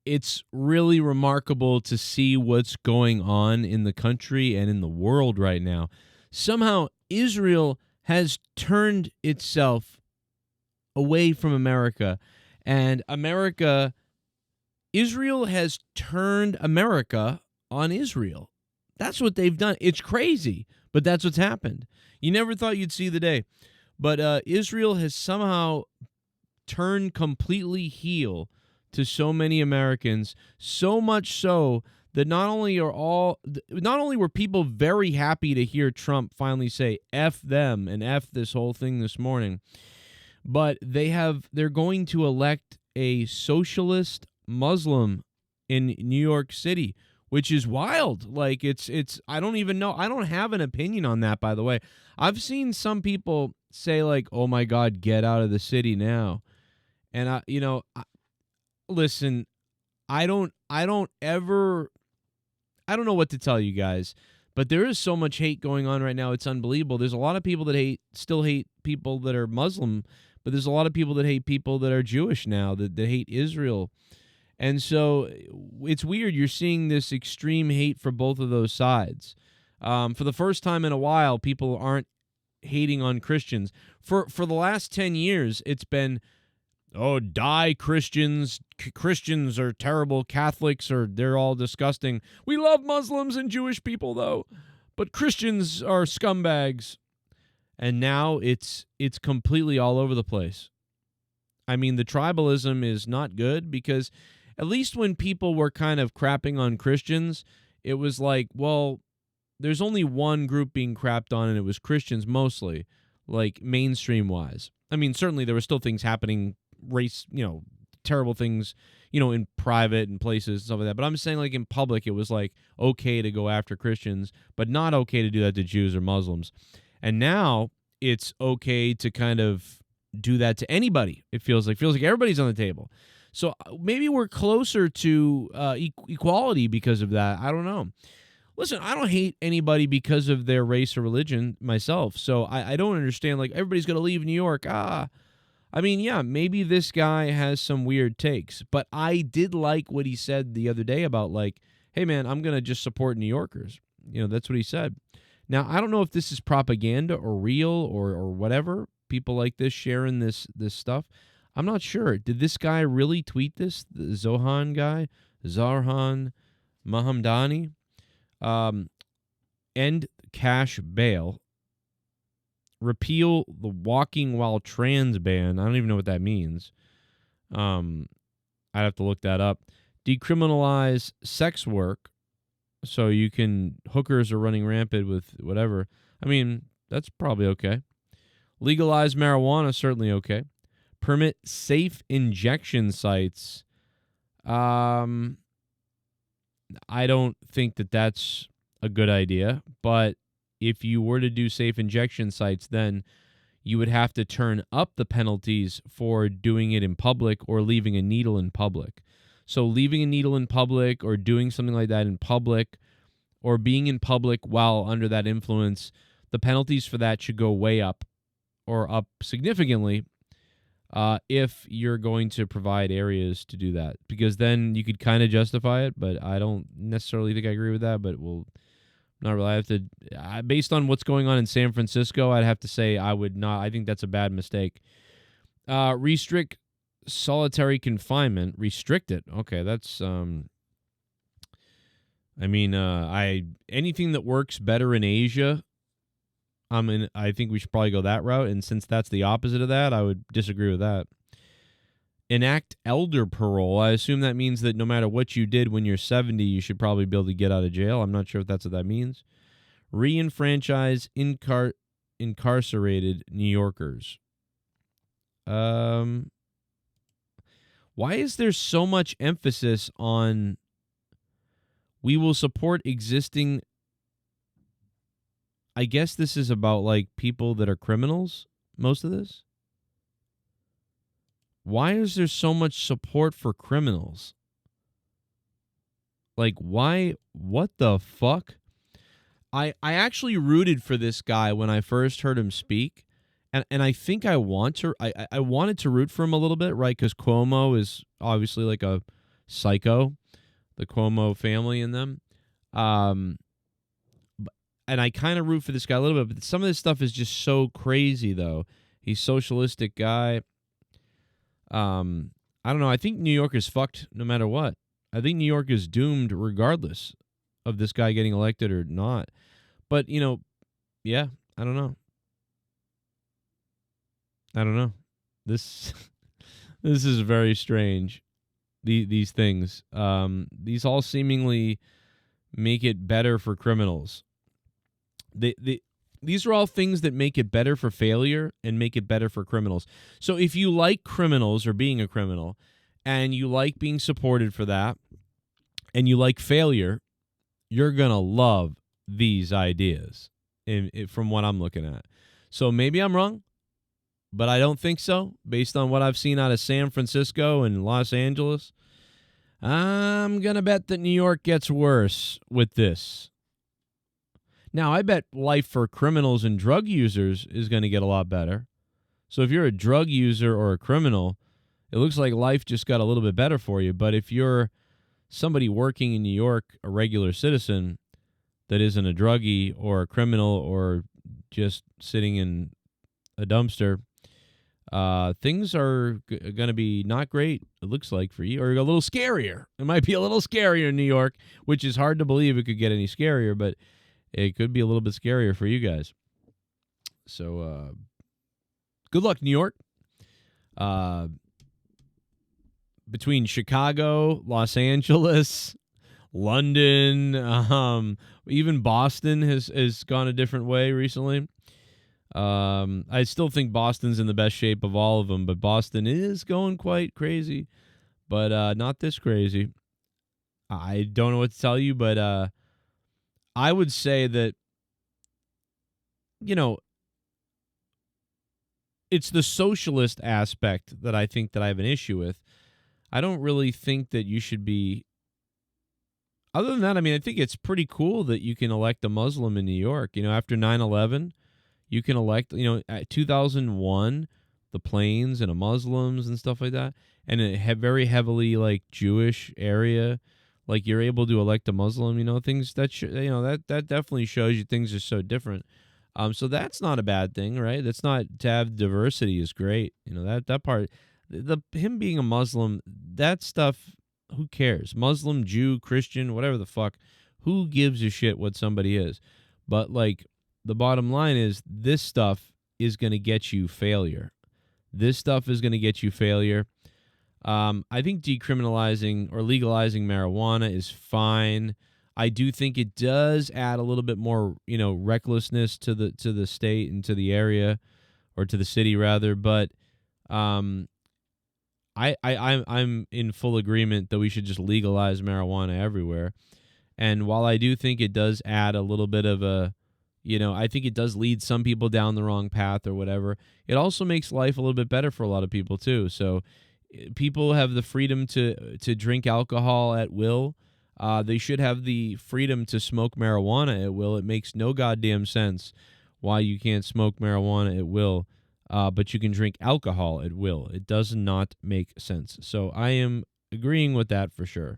it's really remarkable to see what's going on in the country and in the world right now. Somehow, Israel has turned itself away from America, and Israel has turned America on Israel. That's what they've done. It's crazy, but that's what's happened. You never thought you'd see the day. But Israel has somehow turned completely heel to so many Americans, so much so that not only were people very happy to hear Trump finally say F them and F this whole thing this morning, but they're going to elect a socialist Muslim in New York City, which is wild. Like it's I don't even know. I don't have an opinion on that, by the way. I've seen some people say like, "Oh my God, get out of the city now." And listen, I don't know what to tell you guys, but there is so much hate going on right now. It's unbelievable. There's a lot of people that still hate people that are Muslim, but there's a lot of people that hate people that are Jewish now, that hate Israel. And so it's weird. You're seeing this extreme hate for both of those sides. For the first time in a while, people aren't hating on Christians. For the last 10 years, it's been, oh, die Christians. Christians are terrible. Catholics they're all disgusting. We love Muslims and Jewish people, though, but Christians are scumbags. And now it's completely all over the place. I mean, the tribalism is not good, because at least when people were kind of crapping on Christians, it was like, well, there's only one group being crapped on, and it was Christians mostly, like mainstream-wise. I mean, certainly there were still things happening, terrible things, in private and places and stuff like that. But I'm saying, like, in public, it was like okay to go after Christians, but not okay to do that to Jews or Muslims. And now it's okay to kind of do that to anybody. It feels like everybody's on the table. So maybe we're closer to equality because of that. I don't know. Listen, I don't hate anybody because of their race or religion myself. So I don't understand, like, everybody's going to leave New York. I mean, yeah, maybe this guy has some weird takes, but I did like what he said the other day about, like, hey, man, I'm going to just support New Yorkers. That's what he said. Now, I don't know if this is propaganda or real or whatever. People like this sharing this stuff. I'm not sure. Did this guy really tweet this? The Zohran Mamdani? End cash bail. Repeal the walking while trans ban. I don't even know what that means. I'd have to look that up. Decriminalize sex work. So hookers are running rampant with whatever. I mean, that's probably okay. Legalize marijuana, certainly okay. Permit safe injection sites. I don't think that that's a good idea, but if you were to do safe injection sites, then you would have to turn up the penalties for doing it in public or leaving a needle in public. So leaving a needle in public or doing something like that in public or being in public while under that influence, the penalties for that should go way up or up significantly if you're going to provide areas to do that. Because then you could kind of justify it, but I don't necessarily think I agree with that, but we'll not really. I have to, based on what's going on in San Francisco, I'd have to say I would not. I think that's a bad mistake. Restrict solitary confinement. Restrict it. Okay, that's. Anything that works better in Asia. I think we should probably go that route. And since that's the opposite of that, I would disagree with that. Enact elder parole. I assume that means that no matter what you did when you're 70, you should probably be able to get out of jail. I'm not sure if that's what that means. Re-enfranchise incarcerated New Yorkers. Why is there so much emphasis on we will support existing? I guess this is about like people that are criminals, most of this. Why is there so much support for criminals? Like, why? What the fuck? I actually rooted for this guy when I first heard him speak. And I think I wanted to root for him a little bit, right? Because Cuomo is obviously like a psycho, the Cuomo family and them. And I kind of root for this guy a little bit, but some of this stuff is just so crazy, though. He's a socialistic guy. I don't know. I think New York is fucked no matter what. I think New York is doomed regardless of this guy getting elected or not. But, yeah, I don't know. This this is very strange. These things. These all seemingly make it better for criminals. These are all things that make it better for failure and make it better for criminals. So if you like criminals or being a criminal, and you like being supported for that, and you like failure, you're going to love these ideas from what I'm looking at. So maybe I'm wrong, but I don't think so. Based on what I've seen out of San Francisco and Los Angeles, I'm going to bet that New York gets worse with this. Now, I bet life for criminals and drug users is going to get a lot better. So if you're a drug user or a criminal, it looks like life just got a little bit better for you. But if you're somebody working in New York, a regular citizen that isn't a druggie or a criminal or just sitting in a dumpster, things are going to be not great, it looks like, for you, or a little scarier. It might be a little scarier in New York, which is hard to believe it could get any scarier, but it could be a little bit scarier for you guys. So, good luck, New York. Between Chicago, Los Angeles, London, even Boston has gone a different way recently. I still think Boston's in the best shape of all of them, but Boston is going quite crazy, but not this crazy. I don't know what to tell you, but I would say that, it's the socialist aspect that I think that I have an issue with. I don't really think that you should be. Other than that, I mean, I think it's pretty cool that you can elect a Muslim in New York. After 9/11, you can elect, at 2001, the planes and a Muslims and stuff like that, and a very heavily like Jewish area. Like, you're able to elect a Muslim, things that that definitely shows you things are so different. So that's not a bad thing, right? That's not, to have diversity is great. That part, him being a Muslim, that stuff, who cares? Muslim, Jew, Christian, whatever the fuck, who gives a shit what somebody is? But like, the bottom line is, this stuff is going to get you failure. This stuff is going to get you failure. I think decriminalizing or legalizing marijuana is fine. I do think it does add a little bit more, recklessness to the state and to the area, or to the city rather. But I'm in full agreement that we should just legalize marijuana everywhere. And while I do think it does add a little bit of a, I think it does lead some people down the wrong path or whatever, it also makes life a little bit better for a lot of people too. So people have the freedom to drink alcohol at will. They should have the freedom to smoke marijuana at will. It makes no goddamn sense why you can't smoke marijuana at will, but you can drink alcohol at will. It does not make sense. So I am agreeing with that for sure.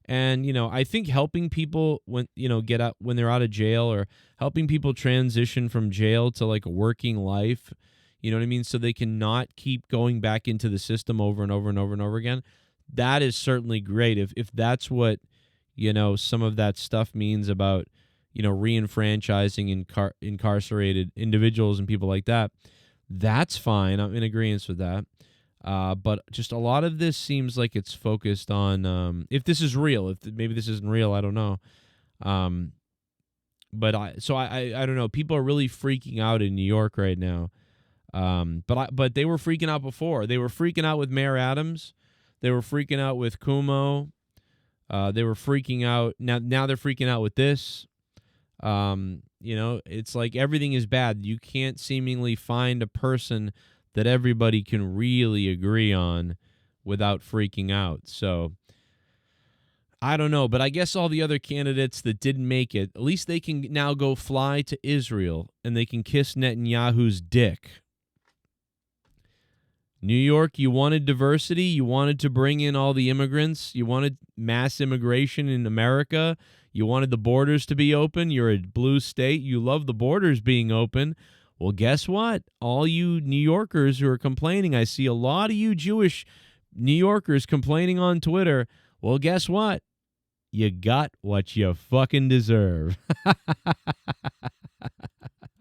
And, I think helping people when, get out, when they're out of jail, or helping people transition from jail to like a working life, you know what I mean? So they can not keep going back into the system over and over and over and over again. That is certainly great. If that's what, some of that stuff means about, re-enfranchising incarcerated individuals and people like that, that's fine. I'm in agreement with that. But just a lot of this seems like it's focused on, if this is real, if maybe this isn't real, I don't know. But I don't know. People are really freaking out in New York right now. But they were freaking out before. They were freaking out with Mayor Adams. They were freaking out with Cuomo. They were freaking out. Now they're freaking out with this. It's like everything is bad. You can't seemingly find a person that everybody can really agree on without freaking out. So I don't know, but I guess all the other candidates that didn't make it, at least they can now go fly to Israel and they can kiss Netanyahu's dick. New York, you wanted diversity. You wanted to bring in all the immigrants. You wanted mass immigration in America. You wanted the borders to be open. You're a blue state. You love the borders being open. Well, guess what? All you New Yorkers who are complaining, I see a lot of you Jewish New Yorkers complaining on Twitter. Well, guess what? You got what you fucking deserve.